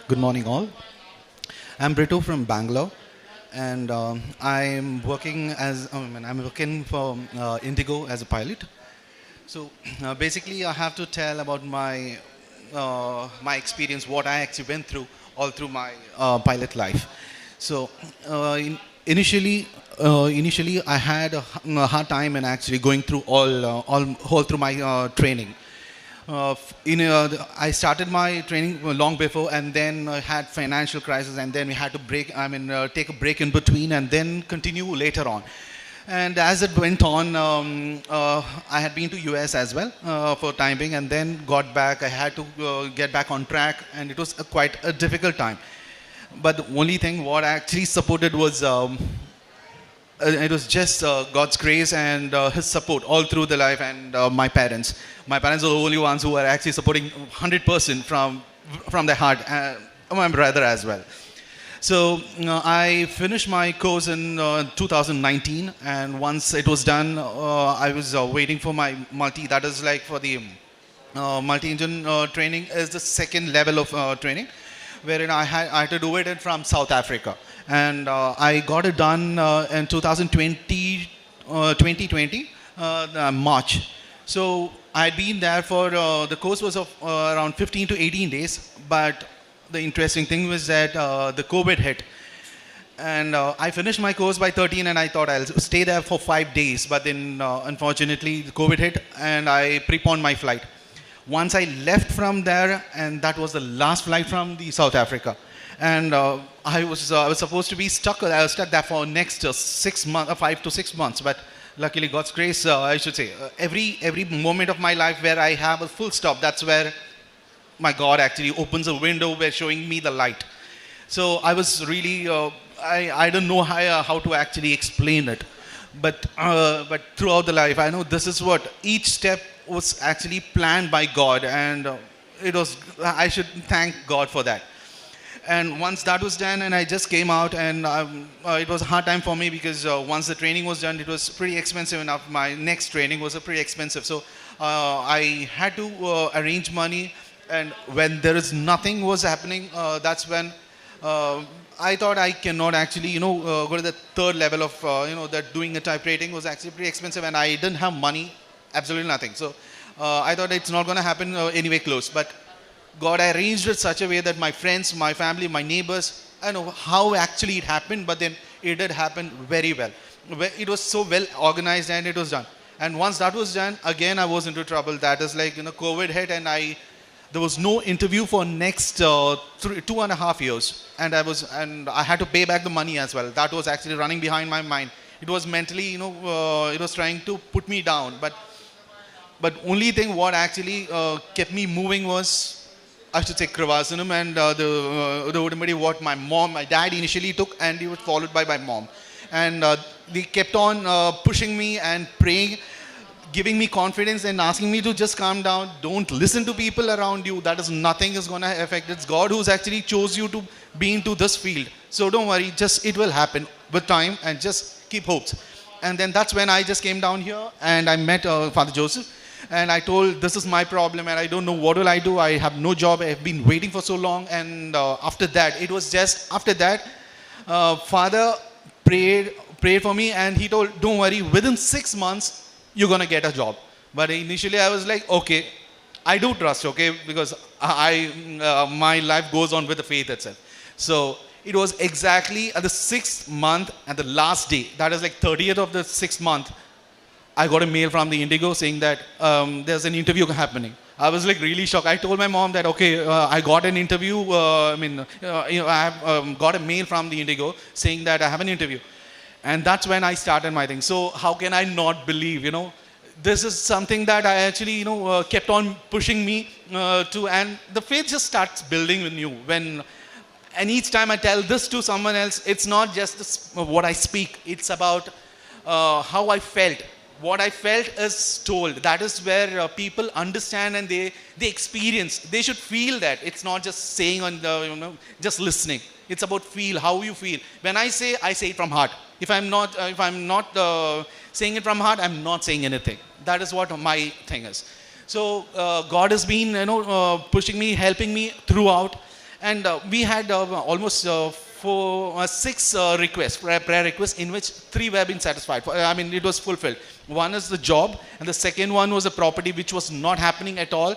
Good morning, all. I'm Brito from Bangalore, and I'm working for Indigo as a pilot. So basically, I have to tell about my experience, what I actually went through all through my pilot life. So initially, I had a hard time in actually going through all through my training. I started my training long before, and then had financial crisis, and then we had to take a break in between, and then continue later on. And as it went on, I had been to US as well for time being, and then got back. I had to get back on track, and it was quite a difficult time. But the only thing what I actually supported was it was just God's grace and His support all through the life, and my parents. My parents are the only ones who are actually supporting 100% from their heart. My brother as well. So I finished my course in 2019, and once it was done, I was waiting for my multi. That is like for the multi-engine training is the second level of training, wherein I had to do it from South Africa. And I got it done in 2020 March. So I'd been there for, the course was of around 15 to 18 days, but the interesting thing was that the COVID hit. And I finished my course by 13, and I thought I'll stay there for 5 days, but then unfortunately the COVID hit, and I preponed my flight. Once I left from there, and that was the last flight from the South Africa. And I was supposed to be stuck. I was stuck there for next 6 months, 5 to 6 months. But luckily, God's grace, I should say, every moment of my life where I have a full stop, that's where my God actually opens a window where showing me the light. So I was really, I don't know how to actually explain it. But throughout the life, I know this is what each step was actually planned by God, and I should thank God for that. And once that was done, and I just came out, and it was a hard time for me because once the training was done, it was pretty expensive enough. My next training was pretty expensive. So I had to arrange money, and when there is nothing was happening, that's when I thought I cannot actually, go to the third level of, that doing a type rating was actually pretty expensive, and I didn't have money, absolutely nothing. So I thought it's not going to happen anyway close. But God arranged it such a way that my friends, my family, my neighbors, I know how actually it happened, but then it did happen very well. It was so well organized, and it was done. And once that was done, again I was into trouble. That is like, COVID hit, and there was no interview for next 2.5 years, and I had to pay back the money as well. That was actually running behind my mind. It was mentally, it was trying to put me down. But only thing what actually kept me moving was, I should say, Kreupasanam and the Udamadi, what my dad initially took, and he was followed by my mom. And they kept on pushing me and praying, giving me confidence and asking me to just calm down. Don't listen to people around you. That is nothing is going to affect. It's God who's actually chose you to be into this field. So don't worry, it will happen with time, and just keep hopes. And then that's when I just came down here, and I met Father Joseph. And I told, this is my problem, and I don't know what will I do. I have no job. I have been waiting for so long. And after that, Father prayed for me, and he told, don't worry, within 6 months, you're going to get a job. But initially I was like, okay, I do trust, okay, because my life goes on with the faith itself. So it was exactly at the 6th month, at the last day, that is like 30th of the 6th month, I got a mail from the Indigo saying that there's an interview happening. I was like really shocked. I told my mom that, okay, I got an interview. I have got a mail from the Indigo saying that I have an interview. And that's when I started my thing. So how can I not believe, this is something that I actually, kept on pushing me to, and the faith just starts building in you. And each time I tell this to someone else, it's not just what I speak. It's about how I felt. What I felt is told. That is where people understand, and they experience. They should feel that. It's not just saying on the, just listening. It's about how you feel. When I say it from heart. If I'm not saying it from heart, I'm not saying anything. That is what my thing is. So God has been, pushing me, helping me throughout. And we had almost six requests, prayer requests, in which three were being satisfied. I mean, it was fulfilled. One is the job, and the second one was a property which was not happening at all.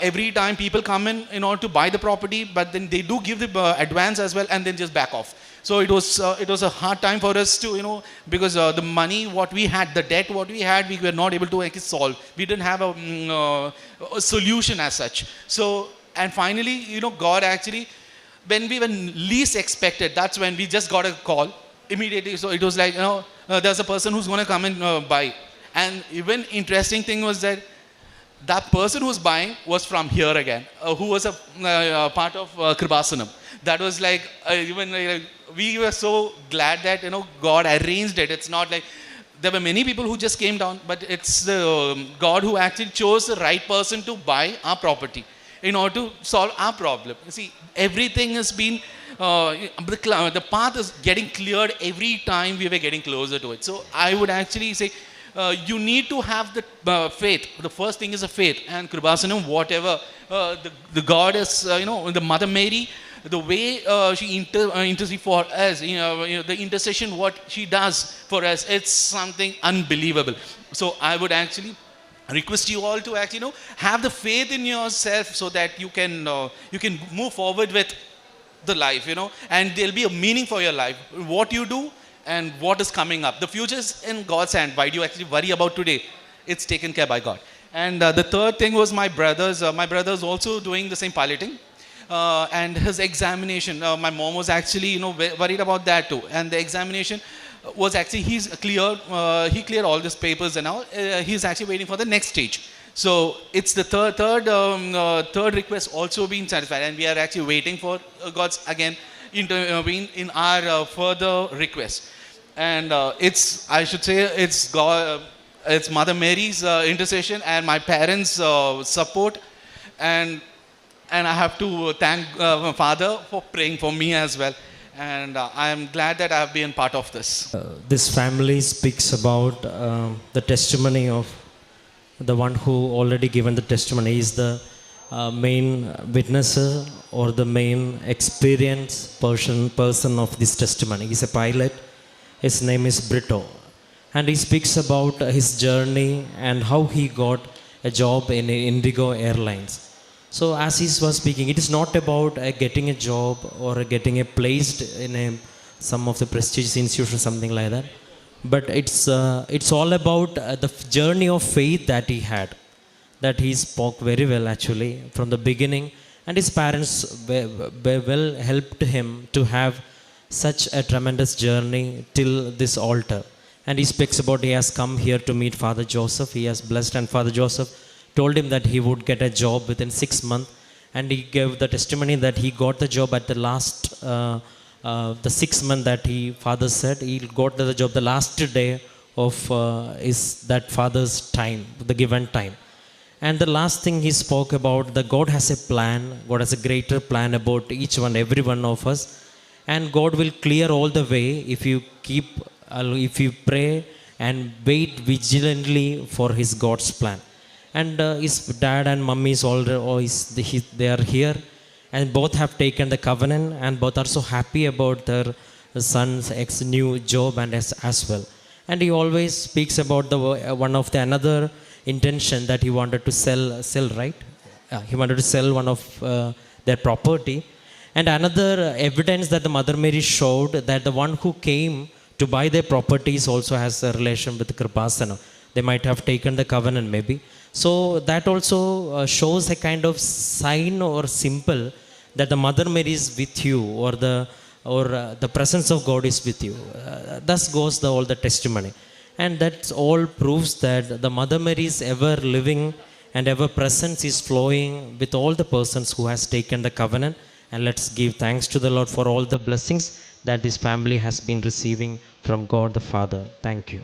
Every time people come in order to buy the property, but then they do give the advance as well, and then just back off. So it was a hard time for us to, because the money what we had, the debt what we had, we were not able to actually solve. We didn't have a solution as such. So, and finally, God actually, when we were least expected, that's when we just got a call immediately. So it was like, there's a person who's going to come and buy. And even interesting thing was that that person who's buying was from here again, who was a part of Kreupasanam. That was like, even we were so glad that, God arranged it. It's not like, there were many people who just came down, but it's the God who actually chose the right person to buy our property in order to solve our problem. You see, everything has been, the path is getting cleared every time we were getting closer to it. So I would actually say, you need to have the faith. The first thing is a faith. And Kreupasanam, whatever, the God is, the Mother Mary, the way she intercedes for us, the intercession, what she does for us, it's something unbelievable. So I would actually request you all to actually, have the faith in yourself so that you can move forward with the life, and there'll be a meaning for your life. What you do and what is coming up. The future is in God's hand. Why do you actually worry about today? It's taken care by God. And the third thing was my brothers. My brother's also doing the same piloting. And his examination, my mom was actually, worried about that too. And the examination was actually, he cleared all these papers and all. He's actually waiting for the next stage. So it's the third request also being satisfied. And we are actually waiting for God's, again, intervene in our further request. And I should say, it's God, it's Mother Mary's intercession and my parents' support. And I have to thank my father for praying for me as well. And I am glad that I have been part of this. This family speaks about the testimony of the one who already given the testimony. He is the main witnesser or the main experienced person of this testimony. He's a pilot. His name is Brito. And he speaks about his journey and how he got a job in Indigo Airlines. So as he was speaking, it is not about getting a job or getting placed in some of the prestigious institutions, something like that. But it's all about the journey of faith that he had, that he spoke very well actually from the beginning. And his parents well helped him to have such a tremendous journey till this altar. And he speaks about he has come here to meet Father Joseph. He has blessed, and Father Joseph told him that he would get a job within 6 months. And he gave the testimony that he got the job at the last, the 6 month that father said he got the job the last day of that father's time, the given time. And the last thing he spoke about, that God has a plan, God has a greater plan about every one of us. And God will clear all the way if you pray and wait vigilantly for his God's plan. And his dad and mummy they are here, and both have taken the covenant, and both are so happy about their son's new job and as well. And he always speaks about another intention that he wanted to sell, right? He wanted to sell one of their property. And another evidence that the Mother Mary showed, that the one who came to buy their properties also has a relation with Kreupasanam. They might have taken the covenant maybe. So that also shows a kind of sign or symbol that the Mother Mary is with you, or the presence of God is with you. Thus goes all the testimony. And that all proves that the Mother Mary is ever living and ever presence is flowing with all the persons who has taken the covenant. And let's give thanks to the Lord for all the blessings that this family has been receiving from God the Father. Thank you.